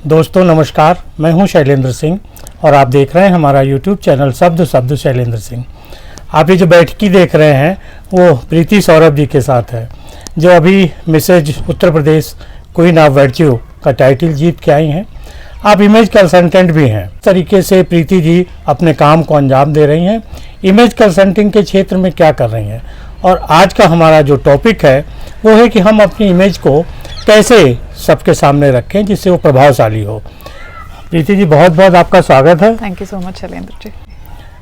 दोस्तों नमस्कार, मैं हूं शैलेंद्र सिंह और आप देख रहे हैं हमारा यूट्यूब चैनल शब्द शैलेंद्र सिंह। आप ये जो बैठकी देख रहे हैं वो प्रीति सौरभ जी के साथ है, जो अभी Mrs Uttar Pradesh queen of virtue का टाइटल जीत के आई हैं। आप इमेज कंसल्टेंट भी हैं। इस तरीके से प्रीति जी अपने काम को अंजाम दे रही हैं। इमेज कंसल्टिंग के क्षेत्र में क्या कर रही हैं, और आज का हमारा जो टॉपिक है वो है कि हम अपनी इमेज को कैसे सबके सामने रखें जिससे वो प्रभावशाली हो। प्रीति जी, बहुत बहुत आपका स्वागत है। Thank you so much Shailendra ji.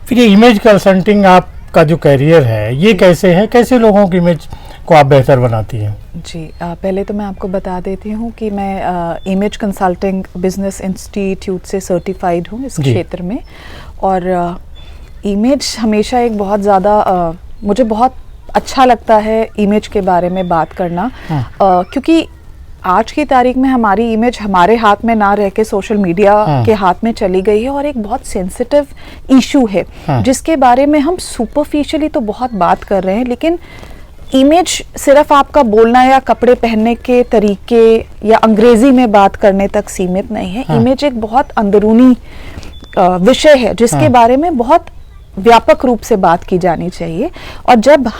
फिर ये इमेज कंसल्टिंग आपका जो करियर है ये कैसे है, कैसे लोगों की इमेज को आप बेहतर बनाती हैं? जी पहले तो मैं आपको बता देती हूँ कि मैं इमेज कंसल्टिंग बिजनेस इंस्टीट्यूट से सर्टिफाइड हूँ इस क्षेत्र में। और इमेज हमेशा एक बहुत ज़्यादा मुझे बहुत अच्छा लगता है इमेज के बारे में बात करना, क्योंकि आज की तारीख में हमारी इमेज हमारे हाथ में ना रह के सोशल मीडिया के हाथ में चली गई है, और एक बहुत सेंसिटिव इशू है जिसके बारे में हम सुपरफिशियली तो बहुत बात कर रहे हैं, लेकिन इमेज सिर्फ आपका बोलना या कपड़े पहनने के तरीके या अंग्रेजी में बात करने तक सीमित नहीं है। इमेज एक बहुत अंदरूनी विषय है जिसके बारे में बहुत व्यापक रूप से बात की जानी चाहिए। और जब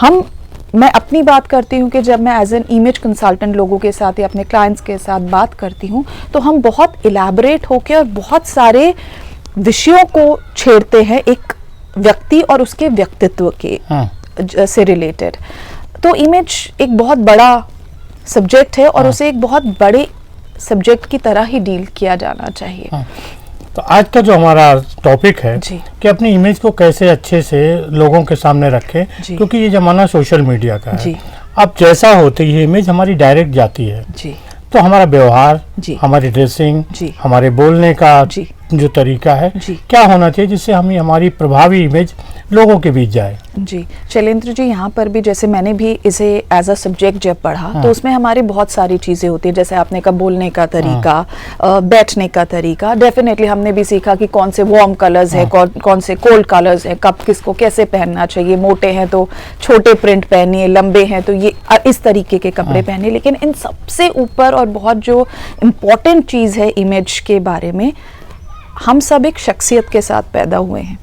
मैं अपनी बात करती हूँ कि जब मैं एज एन इमेज कंसल्टेंट लोगों के साथ या अपने क्लाइंट्स के साथ बात करती हूँ तो हम बहुत इलैबोरेट होकर और बहुत सारे विषयों को छेड़ते हैं एक व्यक्ति और उसके व्यक्तित्व के से रिलेटेड। तो इमेज एक बहुत बड़ा सब्जेक्ट है और उसे एक बहुत बड़े सब्जेक्ट की तरह ही डील किया जाना चाहिए। तो आज का जो हमारा टॉपिक है कि अपनी इमेज को कैसे अच्छे से लोगों के सामने रखें, क्योंकि ये जमाना सोशल मीडिया का है। अब जैसा होते ये इमेज हमारी डायरेक्ट जाती है, तो हमारा व्यवहार, हमारी ड्रेसिंग, हमारे बोलने का जो तरीका है क्या होना चाहिए जिससे हमारी प्रभावी इमेज लोगों के बीच जाए। जी शैलेंद्र जी, यहाँ पर भी जैसे मैंने भी इसे एज अ सब्जेक्ट जब पढ़ा तो उसमें हमारी बहुत सारी चीज़ें होती है, जैसे आपने कहा बोलने का तरीका, बैठने का तरीका। डेफिनेटली हमने भी सीखा कि कौन से वार्म कलर्स है, कौन से कोल्ड कलर्स है, कब किसको कैसे पहनना चाहिए, मोटे हैं तो छोटे प्रिंट पहनिए, लंबे हैं तो ये इस तरीके के कपड़े पहनिए। लेकिन इन सबसे ऊपर और बहुत जो इम्पोर्टेंट चीज़ है इमेज के बारे में, हम सब एक शख्सियत के साथ पैदा हुए हैं।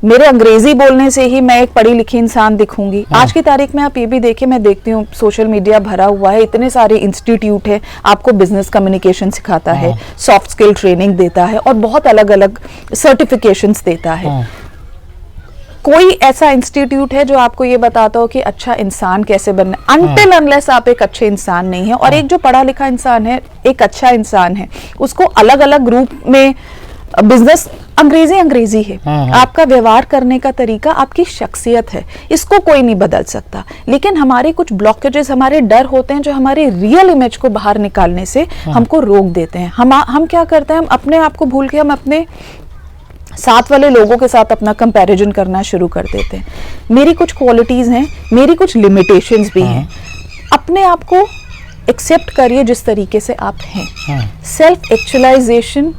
मेरे अंग्रेजी बोलने से ही मैं एक पढ़ी लिखी इंसान दिखूंगी। आज की तारीख में आप ये भी देखिए, मैं देखती हूँ सोशल मीडिया भरा हुआ है, इतने सारे इंस्टीट्यूट है, आपको बिजनेस कम्युनिकेशन सिखाता है, सॉफ्ट स्किल ट्रेनिंग देता है और बहुत अलग अलग सर्टिफिकेशंस देता है। कोई ऐसा इंस्टीट्यूट है जो आपको ये बताता हो कि अच्छा इंसान कैसे बनना, अनटिल अनलेस आप एक अच्छे इंसान नहीं है। और एक जो पढ़ा लिखा इंसान है, एक अच्छा इंसान है, उसको अलग अलग रूप में बिजनेस अंग्रेजी है, आपका व्यवहार करने का तरीका आपकी शख्सियत है, इसको कोई नहीं बदल सकता। लेकिन हमारे कुछ ब्लॉकेजेस, हमारे डर होते हैं जो हमारे रियल इमेज को बाहर निकालने से हमको रोक देते हैं। हम क्या करते हैं, हम अपने आप को भूल के हम अपने साथ वाले लोगों के साथ अपना कंपैरिजन करना शुरू कर देते हैं। मेरी कुछ क्वालिटीज हैं, मेरी कुछ लिमिटेशंस भी हैं। अपने आप को एक्सेप्ट करिए जिस तरीके से आप हैं। सेल्फ एक्चुअलाइजेशन,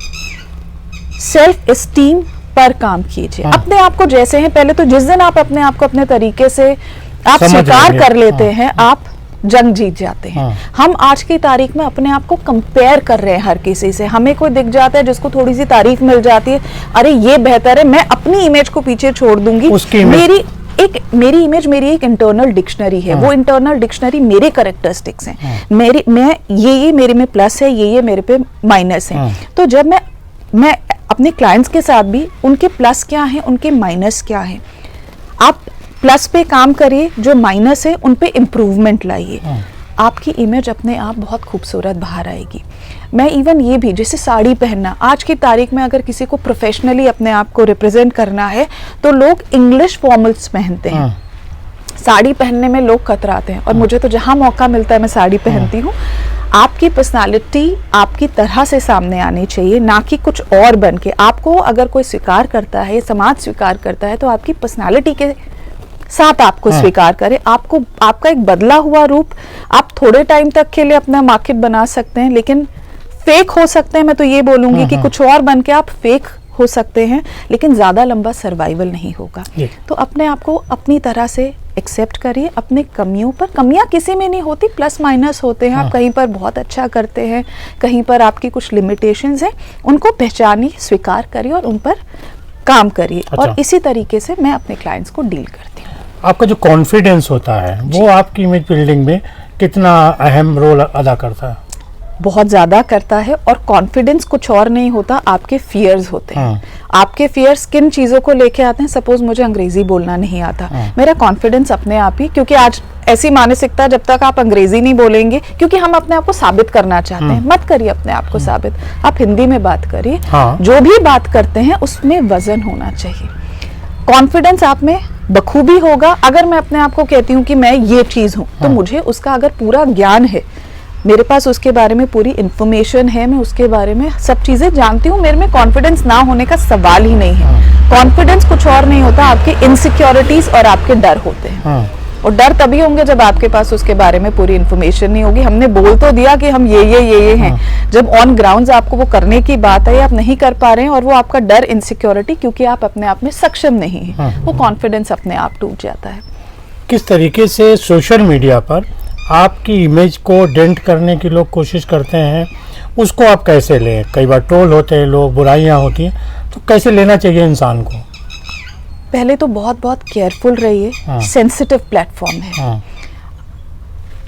सेल्फ एस्टीम पर काम कीजिए। अपने आप को जैसे हैं, पहले तो जिस दिन आप अपने आप को अपने तरीके से आप स्वीकार कर लेते हैं, आप जंग जीत जाते हैं। हम आज की तारीख में अपने आप को कंपेयर कर रहे हैं हर किसी से। हमें कोई दिख जाता है जिसको थोड़ी सी तारीफ मिल जाती है, अरे ये बेहतर है, मैं अपनी इमेज को पीछे छोड़ दूंगी। मेरी इमेज मेरी एक इंटरनल डिक्शनरी है। वो इंटरनल डिक्शनरी मेरे कैरेक्टरिस्टिक्स हैं, मैं ये मेरे में प्लस है, ये मेरे पे माइनस है। तो जब मैं अपने क्लाइंट्स के साथ भी उनके प्लस क्या हैं, उनके माइनस क्या हैं, आप प्लस पे काम करिए, जो माइनस है उन पे इम्प्रूवमेंट लाइए, आपकी इमेज अपने आप बहुत खूबसूरत बाहर आएगी। मैं इवन ये भी, जैसे साड़ी पहनना, आज की तारीख में अगर किसी को प्रोफेशनली अपने आप को रिप्रेजेंट करना है तो लोग इंग्लिश फॉर्मल्स पहनते हैं। साड़ी पहनने में लोग कतराते हैं, और मुझे तो जहाँ मौका मिलता है मैं साड़ी पहनती हूँ। आपकी पर्सनालिटी आपकी तरह से सामने आनी चाहिए, ना कि कुछ और बन के। आपको अगर कोई स्वीकार करता है, समाज स्वीकार करता है, तो आपकी पर्सनालिटी के साथ आपको स्वीकार करे। आपको आपका एक बदला हुआ रूप आप थोड़े टाइम तक के लिए अपना मार्केट बना सकते हैं, लेकिन फेक हो सकते हैं। मैं तो ये बोलूंगी कि कुछ और बन के आप फेक हो सकते हैं, लेकिन ज्यादा लंबा सर्वाइवल नहीं होगा। तो अपने आप को अपनी तरह से एक्सेप्ट करिए, अपने कमियों पर, कमियां किसी में नहीं होती, प्लस माइनस होते हैं। आप कहीं पर बहुत अच्छा करते हैं, कहीं पर आपकी कुछ लिमिटेशंस हैं, उनको पहचानिए, स्वीकार करिए और उन पर काम करिए। और इसी तरीके से मैं अपने क्लाइंट्स को डील करती हूँ। आपका जो कॉन्फिडेंस होता है वो आपकी इमेज बिल्डिंग में कितना अहम रोल अदा करता है? बहुत ज़्यादा करता है। और कॉन्फिडेंस कुछ और नहीं होता, आपके फियर्स होते हैं। आपके फियर्स किन चीज़ों को लेके आते हैं? सपोज मुझे अंग्रेजी बोलना नहीं आता, मेरा कॉन्फिडेंस अपने आप ही, क्योंकि आज ऐसी मानसिकता, जब तक आप अंग्रेजी नहीं बोलेंगे, क्योंकि हम अपने आप को साबित करना चाहते हैं, मत करिए अपने आप को साबित, आप हिंदी में बात करिए। जो भी बात करते हैं उसमें वजन होना चाहिए। कॉन्फिडेंस आप में बखूबी होगा। अगर मैं अपने आप को कहती हूँ कि मैं ये चीज़ हूँ, तो मुझे उसका अगर पूरा ज्ञान है, मेरे पास उसके बारे में पूरी इन्फॉर्मेशन है, मैं उसके बारे में सब चीज़ें जानती हूँ, मेरे में कॉन्फिडेंस ना होने का सवाल ही नहीं है। कॉन्फिडेंस कुछ और नहीं होता, आपके इनसिक्योरिटीज और आपके डर होते हैं। और डर तभी होंगे जब आपके पास उसके बारे में पूरी इन्फॉर्मेशन नहीं होगी। हमने बोल तो दिया कि हम ये हैं, जब ऑन ग्राउंड आपको वो करने की बात है, आप नहीं कर पा रहे हैं, और वो आपका डर, इनसिक्योरिटी, क्योंकि आप अपने आप में सक्षम नहीं है, वो कॉन्फिडेंस अपने आप टूट जाता है। किस तरीके से सोशल मीडिया पर आपकी इमेज को डेंट करने की लोग कोशिश करते हैं, उसको आप कैसे लें? कई बार ट्रोल होते हैं लोग, बुराइयां होती हैं, तो कैसे लेना चाहिए इंसान को? पहले तो बहुत बहुत केयरफुल रहिए। सेंसिटिव प्लेटफॉर्म है।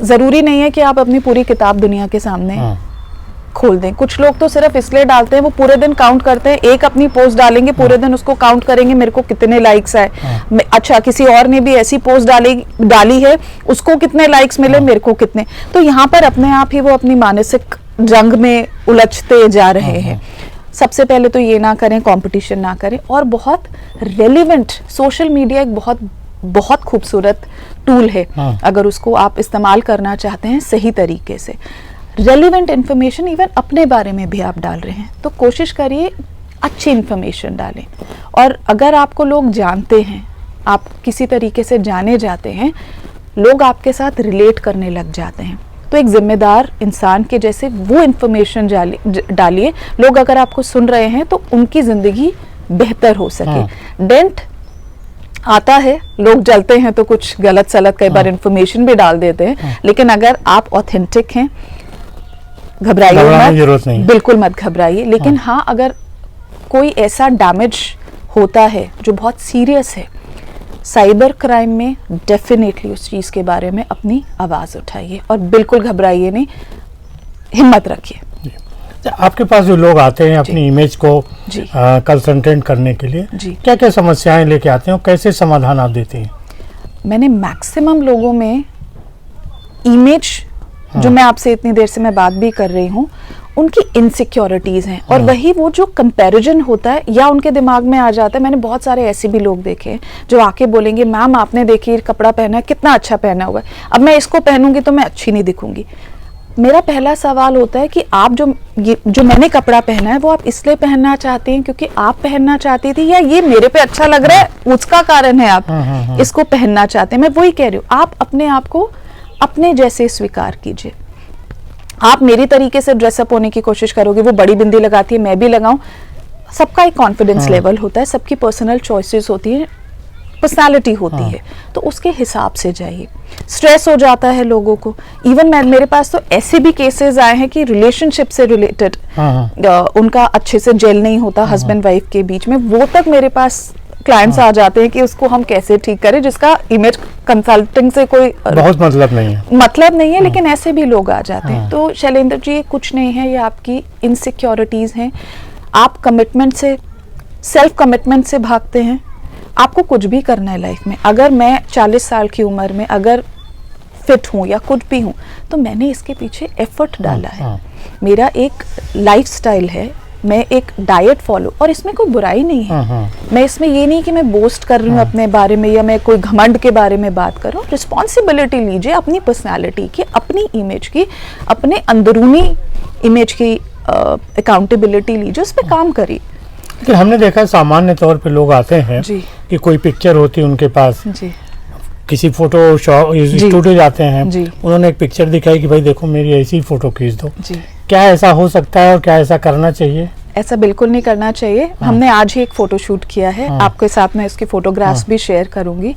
जरूरी नहीं है कि आप अपनी पूरी किताब दुनिया के सामने खोल दें। कुछ लोग तो सिर्फ इसलिए डालते हैं, वो पूरे दिन काउंट करते हैं, एक अपनी पोस्ट डालेंगे, पूरे दिन उसको काउंट करेंगे, मेरे को कितने लाइक्स आए। अच्छा, किसी और ने भी ऐसी पोस्ट डाली है, उसको कितने लाइक्स मिले, मेरे को कितने। तो यहाँ पर अपने आप ही वो अपनी मानसिक जंग में उलझते जा रहे हैं। सबसे पहले तो ये ना करें, कंपटीशन ना करें। और बहुत रेलिवेंट, सोशल मीडिया एक बहुत बहुत खूबसूरत टूल है, अगर उसको आप इस्तेमाल करना चाहते हैं सही तरीके से। रेलिवेंट इन्फॉर्मेशन इवन अपने बारे में भी आप डाल रहे हैं, तो कोशिश करिए अच्छी इन्फॉर्मेशन डालें। और अगर आपको लोग जानते हैं, आप किसी तरीके से जाने जाते हैं, लोग आपके साथ रिलेट करने लग जाते हैं, तो एक जिम्मेदार इंसान के जैसे वो इन्फॉर्मेशन डालिए। लोग अगर आपको सुन रहे हैं तो उनकी ज़िंदगी बेहतर हो सके। डेंट आता है, लोग जलते हैं तो कुछ गलत सलत कई बार इन्फॉर्मेशन भी डाल देते हैं, लेकिन अगर आप ऑथेंटिक हैं, घबराइए मत, बिल्कुल मत घबराइए। लेकिन हाँ, अगर कोई ऐसा डैमेज होता है जो बहुत सीरियस है, साइबर क्राइम में डेफिनेटली उस चीज़ के बारे में अपनी आवाज़ उठाइए और बिल्कुल घबराइए नहीं, हिम्मत रखिए। आपके पास जो लोग आते हैं अपनी इमेज को कंसल्टेंट करने के लिए, क्या क्या समस्याएं लेके आते हैं और कैसे समाधान आप देते हैं? मैंने मैक्सिमम लोगों में इमेज, जो मैं आपसे इतनी देर से मैं बात भी कर रही हूँ, उनकी इनसिक्योरिटीज़ हैं। और वही वो जो कंपैरिजन होता है या उनके दिमाग में आ जाता है। मैंने बहुत सारे ऐसे भी लोग देखे हैं जो आके बोलेंगे, मैम आपने देखिए कपड़ा पहना है, कितना अच्छा पहना हुआ है, अब मैं इसको पहनूंगी तो मैं अच्छी नहीं दिखूंगी। मेरा पहला सवाल होता है कि आप जो मैंने कपड़ा पहना है वो आप इसलिए पहनना चाहती हैं क्योंकि आप पहनना चाहती थी, या ये मेरे पे अच्छा लग रहा है उसका कारण है आप इसको पहनना चाहते हैं? मैं वही कह रही हूँ, आप अपने आप को अपने जैसे स्वीकार कीजिए। आप मेरी तरीके से ड्रेसअप होने की कोशिश करोगे, वो बड़ी बिंदी लगाती है मैं भी लगाऊं, सबका एक कॉन्फिडेंस लेवल होता है, सबकी पर्सनल चॉइसेस होती है, पर्सनालिटी होती है, तो उसके हिसाब से जाइए। स्ट्रेस हो जाता है लोगों को। इवन मेरे पास तो ऐसे भी केसेस आए हैं कि रिलेशनशिप से रिलेटेड उनका अच्छे से जेल नहीं होता हस्बैंड वाइफ के बीच में, वो तक मेरे पास क्लाइंट्स आ जाते हैं कि उसको हम कैसे ठीक करें, जिसका इमेज कंसल्टिंग से कोई बहुत मतलब नहीं है, लेकिन ऐसे भी लोग आ जाते हैं। तो शैलेंद्र जी, कुछ नहीं है, ये आपकी इनसिक्योरिटीज हैं। आप कमिटमेंट से, सेल्फ कमिटमेंट से भागते हैं। आपको कुछ भी करना है लाइफ में, अगर मैं 40 साल की उम्र में अगर फिट हूँ या कुछ भी हूँ, तो मैंने इसके पीछे एफर्ट डाला है। मेरा एक लाइफस्टाइल है, मैं एक डाइट फॉलो, और इसमें कोई बुराई नहीं है। मैं इसमें ये नहीं कि मैं बोस्ट कर रही हूँ अपने बारे में या मैं कोई घमंड के बारे में बात कर रहा हूँ। रिस्पॉन्सिबिलिटी लीजिए अपनी पर्सनालिटी की, अपनी इमेज की, अपने अंदरूनी इमेज की अकाउंटेबिलिटी लीजिए, उस पर काम करिए। लेकिन हमने देखा सामान्य तौर पे लोग आते हैं कि कोई पिक्चर होती है उनके पास, किसी फोटो स्टूडियो जाते हैं, उन्होंने एक पिक्चर दिखाई कि भाई देखो मेरी ऐसी फोटो खींच दो। क्या ऐसा हो सकता है और क्या ऐसा करना चाहिए? ऐसा बिल्कुल नहीं करना चाहिए। हमने आज ही एक फोटो शूट किया है, आपके साथ में इसकी फोटोग्राफ्स भी शेयर करूंगी।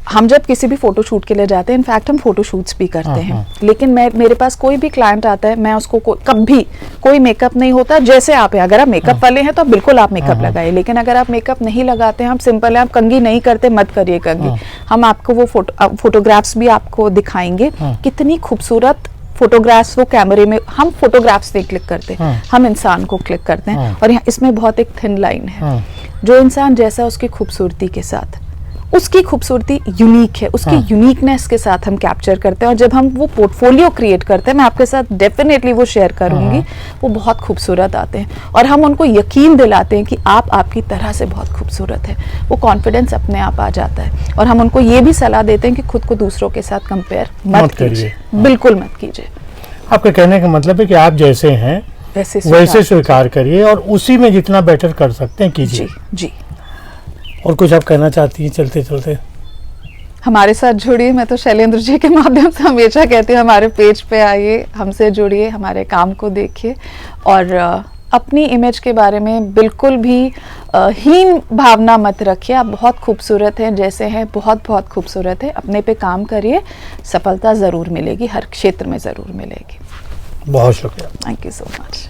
हम जब किसी भी फोटो शूट के लिए जाते हैं, इनफैक्ट हम फोटो शूट्स भी करते हाँ, हैं, हाँ। लेकिन मेरे पास कोई भी क्लाइंट आता है, मैं उसको कभी कोई मेकअप नहीं होता। जैसे आप हैं, अगर आप मेकअप वाले हैं तो बिल्कुल आप मेकअप लगाइए, लेकिन अगर आप मेकअप नहीं लगाते हैं, हम सिंपल है, आप कंघी नहीं करते, मत करिए कंघी। हम आपको वो फोटोग्राफ्स भी आपको दिखाएंगे, कितनी खूबसूरत फोटोग्राफ्स वो कैमरे में, हम फोटोग्राफ्स नहीं क्लिक करते, हम इंसान को क्लिक करते हैं। और यहाँ इसमें बहुत एक थिन लाइन है, जो इंसान जैसा उसकी खूबसूरती के साथ, उसकी खूबसूरती यूनिक है, उसकी यूनिकनेस के साथ हम कैप्चर करते हैं। और जब हम वो पोर्टफोलियो क्रिएट करते हैं, मैं आपके साथ डेफिनेटली वो शेयर करूंगी, वो बहुत खूबसूरत आते हैं और हम उनको यकीन दिलाते हैं कि आप आपकी तरह से बहुत खूबसूरत है। वो कॉन्फिडेंस अपने आप आ जाता है। और हम उनको ये भी सलाह देते हैं कि खुद को दूसरों के साथ कंपेयर मत कीजिए, बिल्कुल मत कीजिए। आपके कहने का मतलब है कि आप जैसे हैं वैसे स्वीकार करिए और उसी में जितना बेटर कर सकते हैं कीजिए। जी जी। और कुछ आप कहना चाहती हैं चलते चलते? हमारे साथ जुड़िए। मैं तो शैलेंद्र जी के माध्यम से हमेशा कहती हूँ, हमारे पेज पे आइए, हमसे जुड़िए, हमारे काम को देखिए और अपनी इमेज के बारे में बिल्कुल भी हीन भावना मत रखिए। आप बहुत खूबसूरत हैं, जैसे हैं बहुत बहुत खूबसूरत है। अपने पे काम करिए, सफलता ज़रूर मिलेगी, हर क्षेत्र में ज़रूर मिलेगी। बहुत शुक्रिया। Thank you so much.